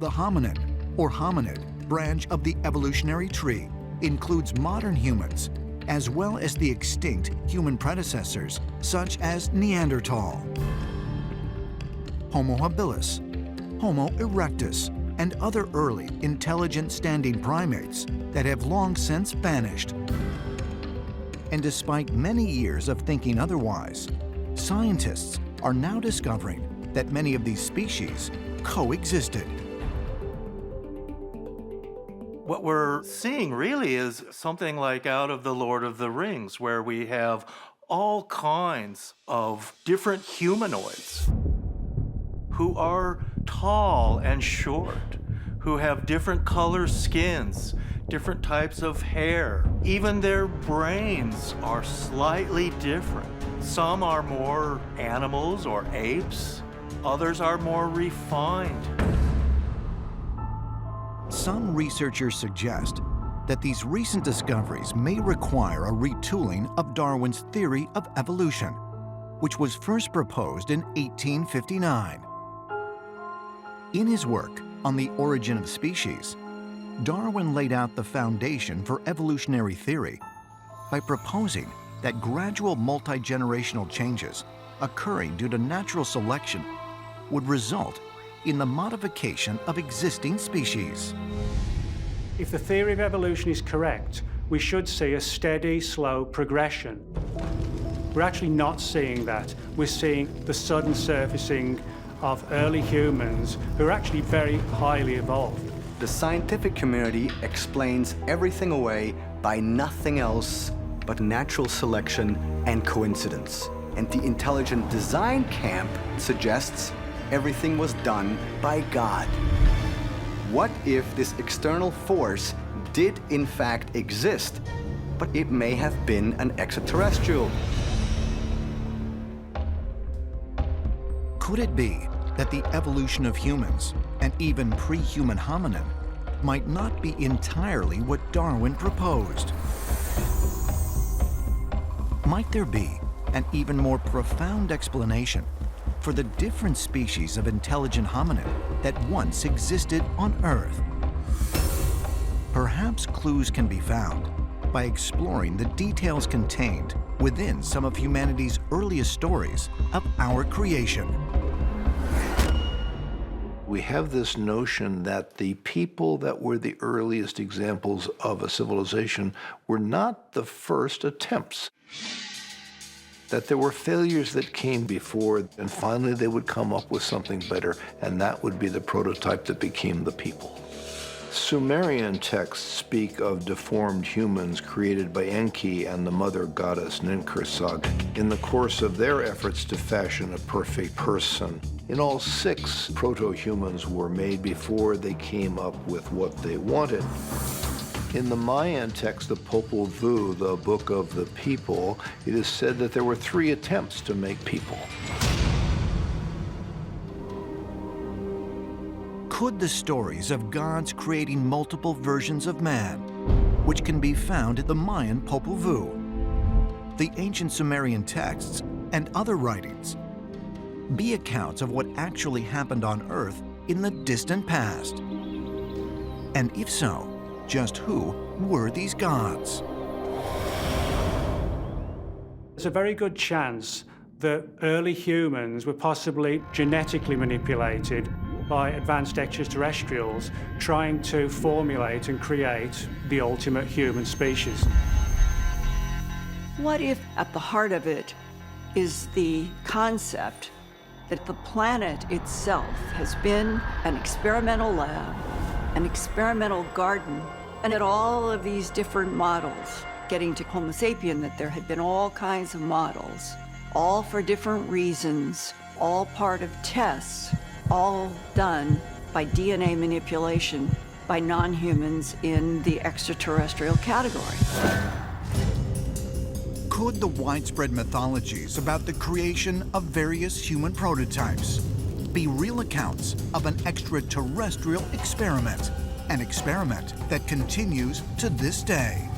The hominin, or hominid, branch of the evolutionary tree includes modern humans, as well as the extinct human predecessors, such as Neanderthal, Homo habilis, Homo erectus, and other early intelligent standing primates that have long since vanished. And despite many years of thinking otherwise, scientists are now discovering that many of these species coexisted. What we're seeing really is something like out of the Lord of the Rings, where we have all kinds of different humanoids who are tall and short, who have different color skins, different types of hair. Even their brains are slightly different. Some are more animals or apes, others are more refined. Some researchers suggest that these recent discoveries may require a retooling of Darwin's theory of evolution, which was first proposed in 1859. In his work on the origin of species, Darwin laid out the foundation for evolutionary theory by proposing that gradual multi-generational changes occurring due to natural selection would result in the modification of existing species. If the theory of evolution is correct, we should see a steady, slow progression. We're actually not seeing that. We're seeing the sudden surfacing of early humans who are actually very highly evolved. The scientific community explains everything away by nothing else but natural selection and coincidence. And the intelligent design camp suggests everything was done by God. What if this external force did in fact exist, but it may have been an extraterrestrial? Could it be that the evolution of humans, and even pre-human hominin, might not be entirely what Darwin proposed? Might there be an even more profound explanation for the different species of intelligent hominid that once existed on Earth? Perhaps clues can be found by exploring the details contained within some of humanity's earliest stories of our creation. We have this notion that the people that were the earliest examples of a civilization were not the first attempts. That there were failures that came before, and finally they would come up with something better, and that would be the prototype that became the people. Sumerian texts speak of deformed humans created by Enki and the mother goddess Ninkursag in the course of their efforts to fashion a perfect person. In all, 6 proto-humans were made before they came up with what they wanted. In the Mayan text, the Popol Vuh, the Book of the People, it is said that there were 3 attempts to make people. Could the stories of gods creating multiple versions of man, which can be found in the Mayan Popol Vuh, the ancient Sumerian texts, and other writings, be accounts of what actually happened on Earth in the distant past? And if so, just who were these gods? There's a very good chance that early humans were possibly genetically manipulated by advanced extraterrestrials trying to formulate and create the ultimate human species. What if at the heart of it is the concept that the planet itself has been an experimental lab, an experimental garden, and that all of these different models, getting to Homo sapien, that there had been all kinds of models, all for different reasons, all part of tests, all done by DNA manipulation by non-humans in the extraterrestrial category. Could the widespread mythologies about the creation of various human prototypes be real accounts of an extraterrestrial experiment, an experiment that continues to this day?